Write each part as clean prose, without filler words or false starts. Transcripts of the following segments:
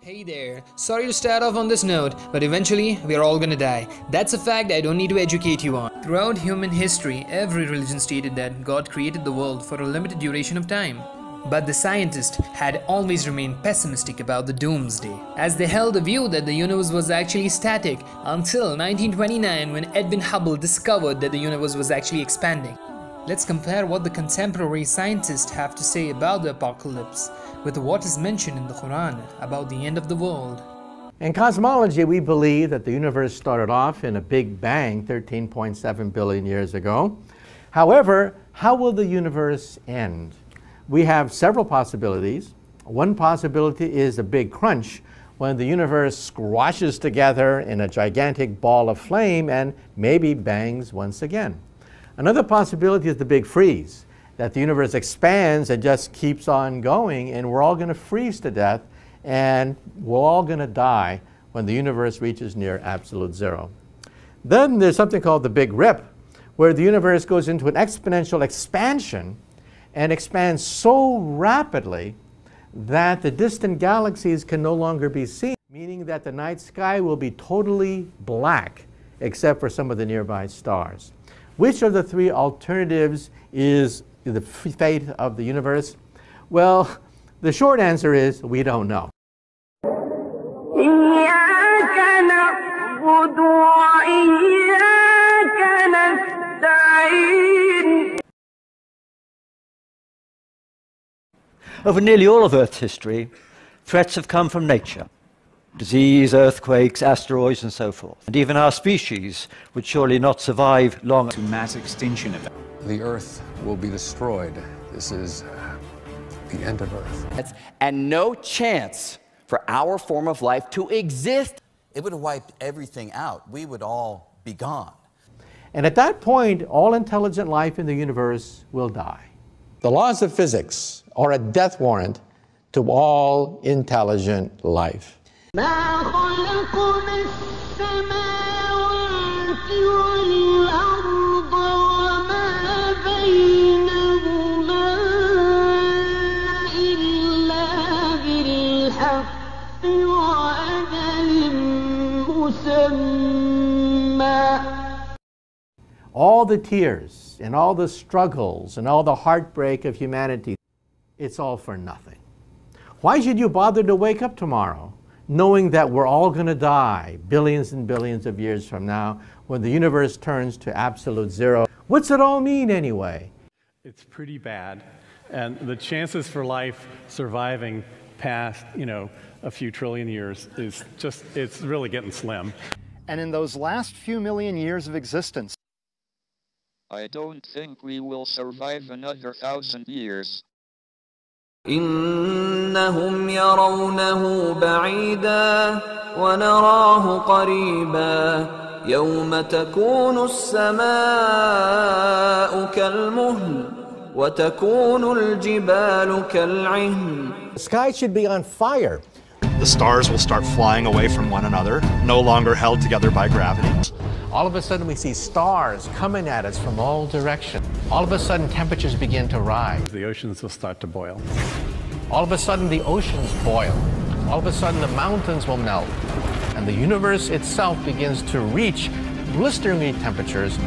Hey there, sorry to start off on this note, but eventually we are all gonna die. That's a fact I don't need to educate you on. Throughout human history, every religion stated that God created the world for a limited duration of time. But the scientists had always remained pessimistic about the Doomsday, as they held the view that the universe was actually static until 1929 when Edwin Hubble discovered that the universe was actually expanding. Let's compare what the contemporary scientists have to say about the apocalypse with what is mentioned in the Quran about the end of the world. In cosmology, we believe that the universe started off in a big bang 13.7 billion years ago. However, how will the universe end? We have several possibilities. One possibility is a big crunch, when the universe squashes together in a gigantic ball of flame and maybe bangs once again. Another possibility is the big freeze, that the universe expands and just keeps on going, and we're all going to freeze to death, and we're all going to die when the universe reaches near absolute zero. Then there's something called the Big Rip, where the universe goes into an exponential expansion and expands so rapidly that the distant galaxies can no longer be seen, meaning that the night sky will be totally black except for some of the nearby stars. Which of the three alternatives is the fate of the universe? Well, the short answer is we don't know. Over nearly all of Earth's history, threats have come from nature. Disease, earthquakes, asteroids, and so forth. And even our species would surely not survive long. To mass extinction event. The Earth will be destroyed. This is the end of Earth. And no chance for our form of life to exist. It would have wiped everything out. We would all be gone. And at that point, all intelligent life in the universe will die. The laws of physics are a death warrant to all intelligent life. All the tears and all the struggles and all the heartbreak of humanity, it's all for nothing. Why should you bother to wake up tomorrow knowing that we're all going to die billions and billions of years from now when the universe turns to absolute zero? What's it all mean anyway? It's pretty bad, and the chances for life surviving past, a few trillion years is just, it's really getting slim. And in those last few million years of existence, I don't think we will survive another 1,000 years. إنهم يرونه بعيدا ونراه قريبا يوم تكون السماء كالمهل وتكون الجبال كالعهن. The sky should be on fire. The stars will start flying away from one another, no longer held together by gravity. All of a sudden we see stars coming at us from all directions. All of a sudden temperatures begin to rise. The oceans will start to boil. All of a sudden the oceans boil. All of a sudden the mountains will melt. And the universe itself begins to reach blisteringly temperatures.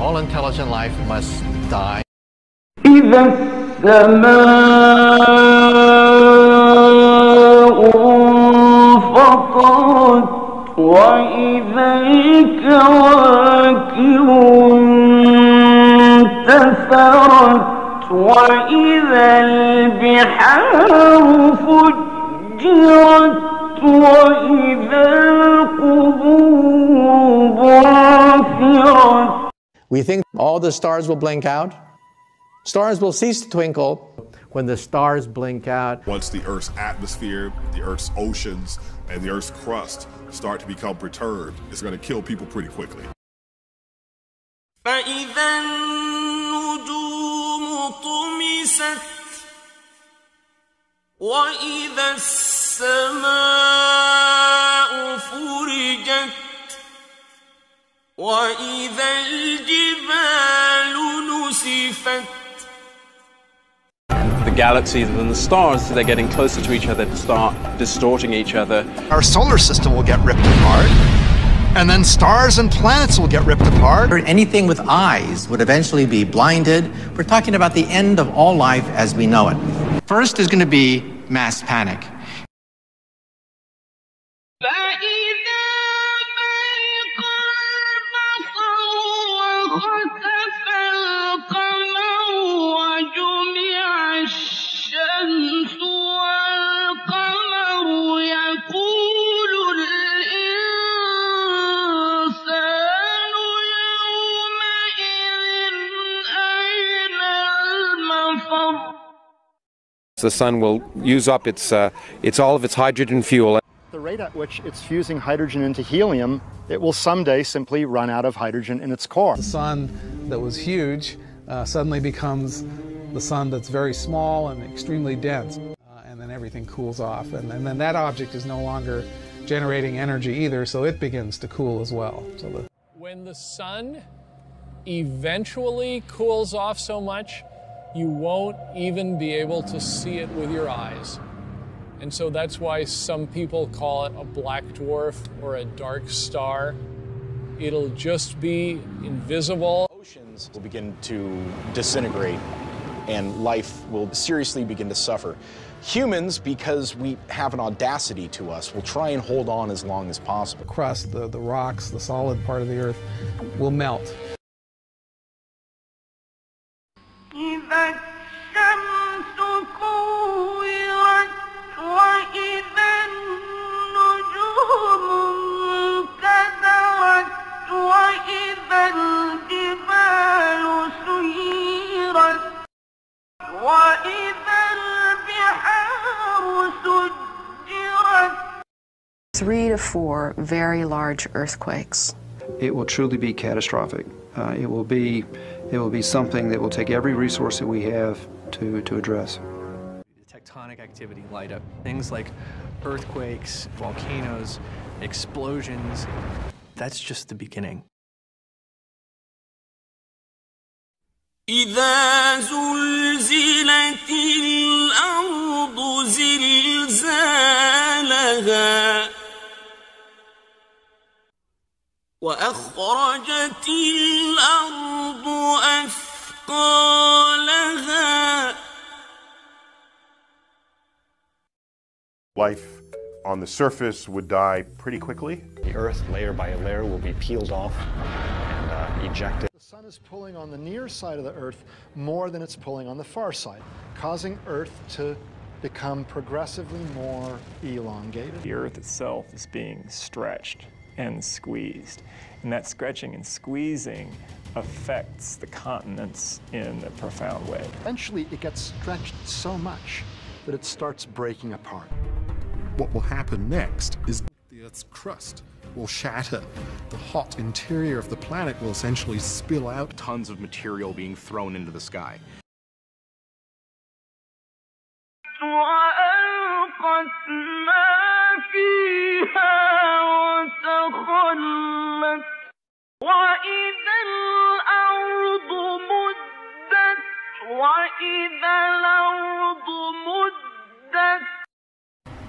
All intelligent life must die. وإذا الكواكب انتثرت وإذا البحار فجرت وإذا القبور بعثرت. We think all the stars will blink out. Stars will cease to twinkle. When the stars blink out. Once the Earth's atmosphere, the Earth's oceans, and the Earth's crust start to become perturbed, it's going to kill people pretty quickly. فإذا النجوم طمست وإذا السماء فرجت وإذا الجبال نسفت. galaxies than the stars, so they're getting closer to each other to start distorting each other. Our solar system will get ripped apart, and then stars and planets will get ripped apart. Anything with eyes would eventually be blinded. We're talking about the end of all life as we know it. First is going to be mass panic. The sun will use up its all of its hydrogen fuel. The rate at which it's fusing hydrogen into helium, it will someday simply run out of hydrogen in its core. The sun that was huge suddenly becomes the sun that's very small and extremely dense, and then everything cools off, and then that object is no longer generating energy either, so it begins to cool as well. When the sun eventually cools off so much, you won't even be able to see it with your eyes. And so that's why some people call it a black dwarf or a dark star. It'll just be invisible. Oceans will begin to disintegrate and life will seriously begin to suffer. Humans, because we have an audacity to us, will try and hold on as long as possible. The crust, the rocks, the solid part of the earth will melt. Three to four very large earthquakes. It will truly be catastrophic. It will be something that will take every resource that we have to address. Tectonic activity light up. Things like earthquakes, volcanoes, explosions. That's just the beginning. إذا زلزلت الأرض زلزالها وأخرجت الأرض أثقالها. Life on the surface would die pretty quickly. The Earth, layer by layer, will be peeled off and ejected. The sun is pulling on the near side of the Earth more than it's pulling on the far side, causing Earth to become progressively more elongated. The Earth itself is being stretched and squeezed, and that stretching and squeezing affects the continents in a profound way. Eventually, it gets stretched so much that it starts breaking apart. What will happen next is the Earth's crust will shatter. The hot interior of the planet will essentially spill out. Tons of material being thrown into the sky.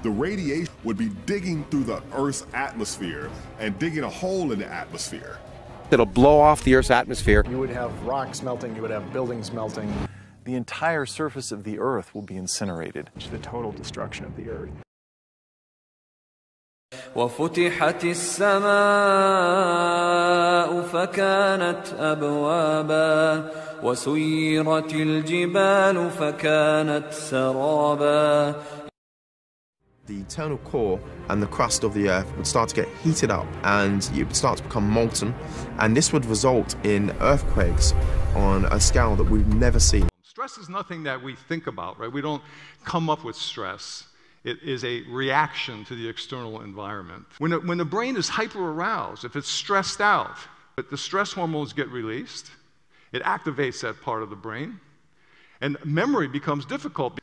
The radiation would be digging through the Earth's atmosphere and digging a hole in the atmosphere. It'll blow off the Earth's atmosphere. You would have rocks melting, you would have buildings melting. The entire surface of the Earth will be incinerated. The total destruction of the Earth. وفتحت السماء فكانت أبوابا وسيرت الجبال فكانت سرابا. The internal core and the crust of the Earth would start to get heated up and it would start to become molten, and this would result in earthquakes on a scale that we've never seen. Stress is nothing that we think about, right? We don't come up with stress. It is a reaction to the external environment. When the brain is hyper-aroused, if it's stressed out, the stress hormones get released, it activates that part of the brain, and memory becomes difficult.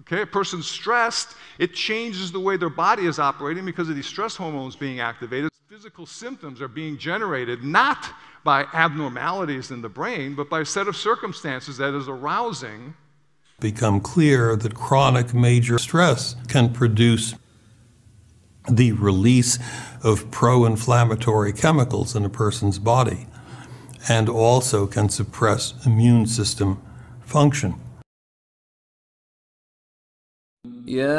Okay, a person's stressed, it changes the way their body is operating because of these stress hormones being activated. Physical symptoms are being generated not by abnormalities in the brain, but by a set of circumstances that is arousing become clear that chronic major stress can produce the release of pro-inflammatory chemicals in a person's body and also can suppress immune system function. يا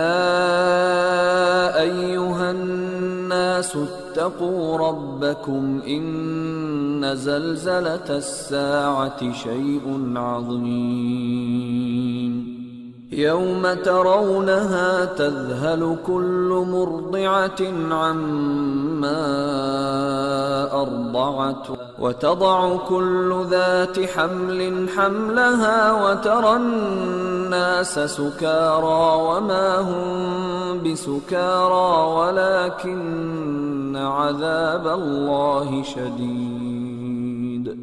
أيها الناس اتقوا ربكم إن زلزلة الساعة شيء عظيم يوم ترونها تذهل كل مرضعة عما أرضعت وتضع كل ذات حمل حملها وترى الناس سكارى وما هم بسكارى ولكن عذاب الله شديد.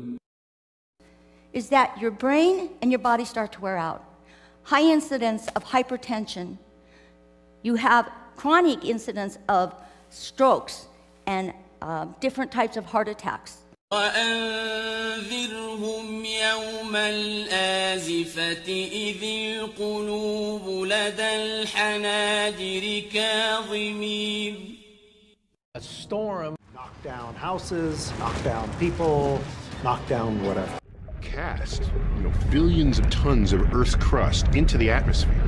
Is that your brain and your body start to wear out. High incidence of hypertension. You have chronic incidence of strokes and different types of heart attacks. وأنذرهم يوم الآزفة إذ القلوب لدى الحناجر كاظمين. A storm knocked down houses, knocked down people, knocked down whatever. Cast, billions of tons of Earth's crust into the atmosphere,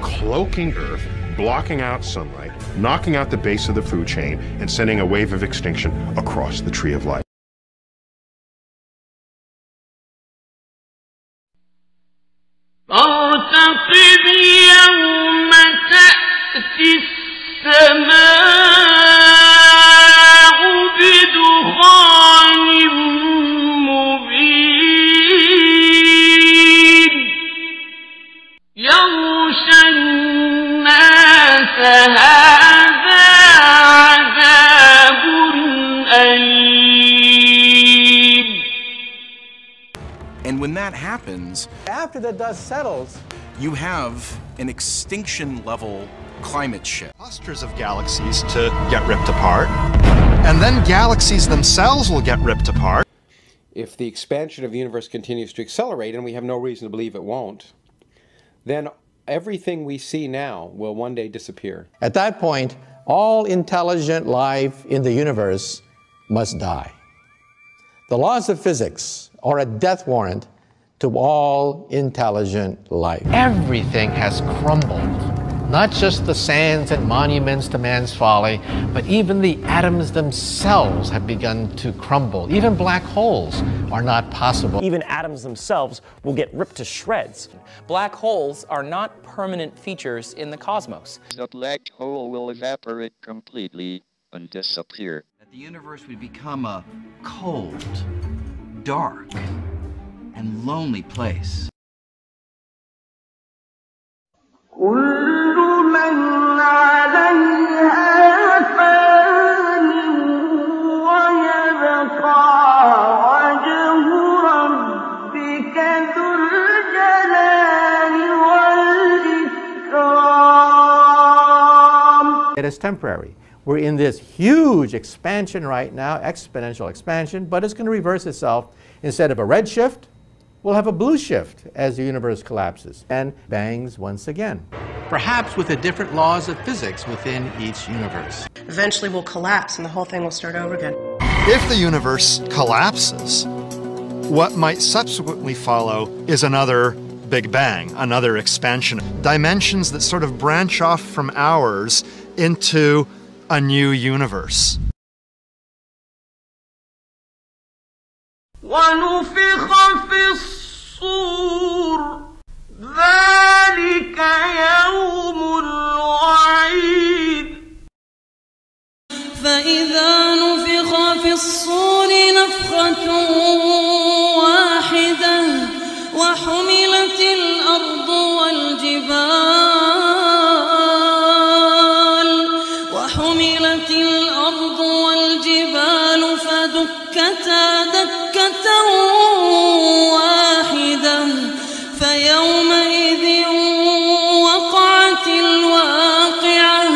cloaking Earth, blocking out sunlight, knocking out the base of the food chain, and sending a wave of extinction across the tree of life. فارتقب يوم تأتي السماء بدخان مبين يغشى الناس هذا عذاب أليم. And when that happens, after the dust settles, you have an extinction level climate shift. Clusters of galaxies to get ripped apart, and then galaxies themselves will get ripped apart. If the expansion of the universe continues to accelerate, and we have no reason to believe it won't, then everything we see now will one day disappear. At that point, all intelligent life in the universe must die. The laws of physics are a death warrant to all intelligent life. Everything has crumbled. Not just the sands and monuments to man's folly, but even the atoms themselves have begun to crumble. Even black holes are not possible. Even atoms themselves will get ripped to shreds. Black holes are not permanent features in the cosmos. The black hole will evaporate completely and disappear. The universe would become a cold, dark, and lonely place. كل من عليها فان ويبقى وجه ربك ذو الجلال والإكرام. It is temporary. We're in this huge expansion right now, exponential expansion, but it's going to reverse itself. Instead of a red shift, we'll have a blue shift as the universe collapses and bangs once again. Perhaps with the different laws of physics within each universe. Eventually we'll collapse and the whole thing will start over again. If the universe collapses, what might subsequently follow is another Big Bang, another expansion. Dimensions that sort of branch off from ours into a new universe. ونفخ في الصور ذلك يوم الوعيد. فإذا نفخ في الصور نفخة واحدة وحملت الأرض والجبال فدكتا دكة واحدة فيومئذ وقعت الواقعة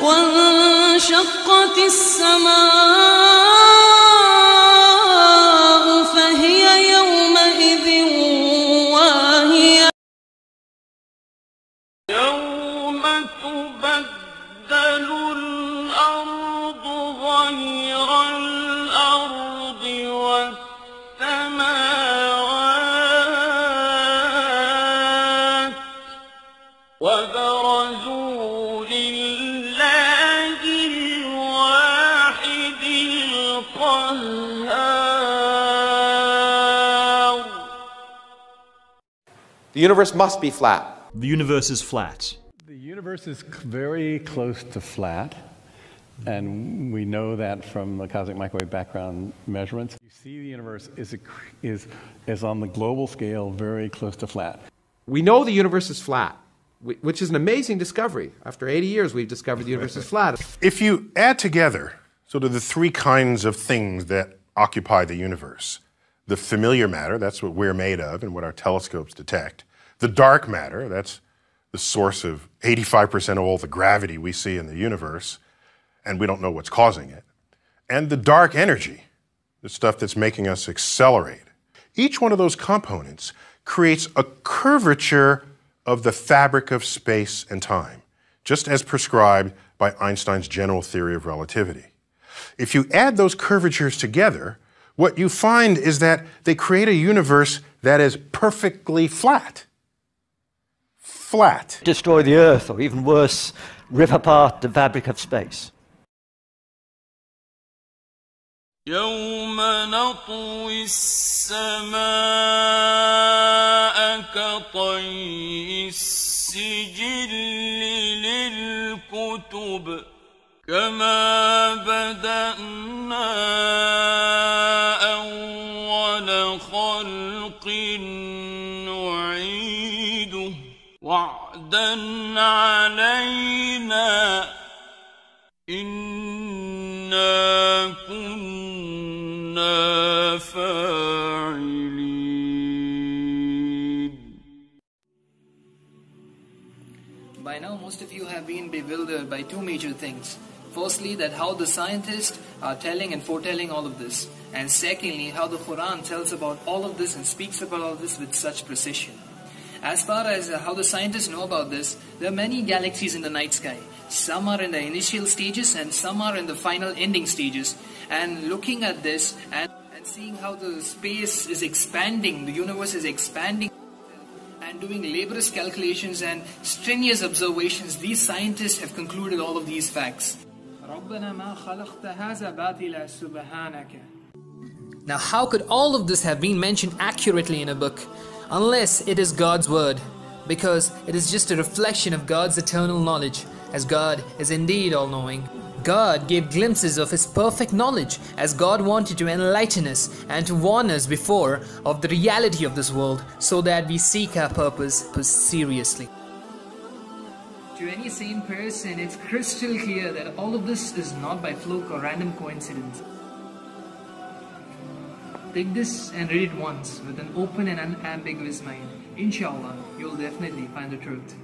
وانشقت السماء فهي يومئذ واهية وتبدل الأرض غير الأرض والسماوات وبرزوا لله الواحد القهار. The universe must be flat. The universe is flat. The universe is very close to flat, and we know that from the cosmic microwave background measurements. You see the universe is on the global scale very close to flat. We know the universe is flat, which is an amazing discovery. After 80 years, we've discovered the universe is flat. If you add together sort of the three kinds of things that occupy the universe, the familiar matter, that's what we're made of and what our telescopes detect. The dark matter, that's the source of 85% of all the gravity we see in the universe, and we don't know what's causing it. And the dark energy, the stuff that's making us accelerate. Each one of those components creates a curvature of the fabric of space and time, just as prescribed by Einstein's general theory of relativity. If you add those curvatures together, what you find is that they create a universe that is perfectly flat. Flat. Destroy the Earth, or even worse, rip apart the fabric of space. يوم نطوي السماء كطي السجل للكتب كما بدأنا أول خلق نعيده وعدا علينا إنا كنا فاعلين. By now, most of you have been bewildered by two major things. Firstly, that how the scientists are telling and foretelling all of this. And secondly, how the Quran tells about all of this and speaks about all of this with such precision. As far as how the scientists know about this, there are many galaxies in the night sky. Some are in the initial stages and some are in the final ending stages. And looking at this and seeing how the space is expanding, the universe is expanding, and doing laborious calculations and strenuous observations, these scientists have concluded all of these facts. Now, how could all of this have been mentioned accurately in a book? Unless it is God's word, because it is just a reflection of God's eternal knowledge, as God is indeed all-knowing. God gave glimpses of His perfect knowledge, as God wanted to enlighten us and to warn us before of the reality of this world, so that we seek our purpose seriously. To any sane person, it's crystal clear that all of this is not by fluke or random coincidence. Take this and read it once with an open and unambiguous mind. Inshallah, you'll definitely find the truth.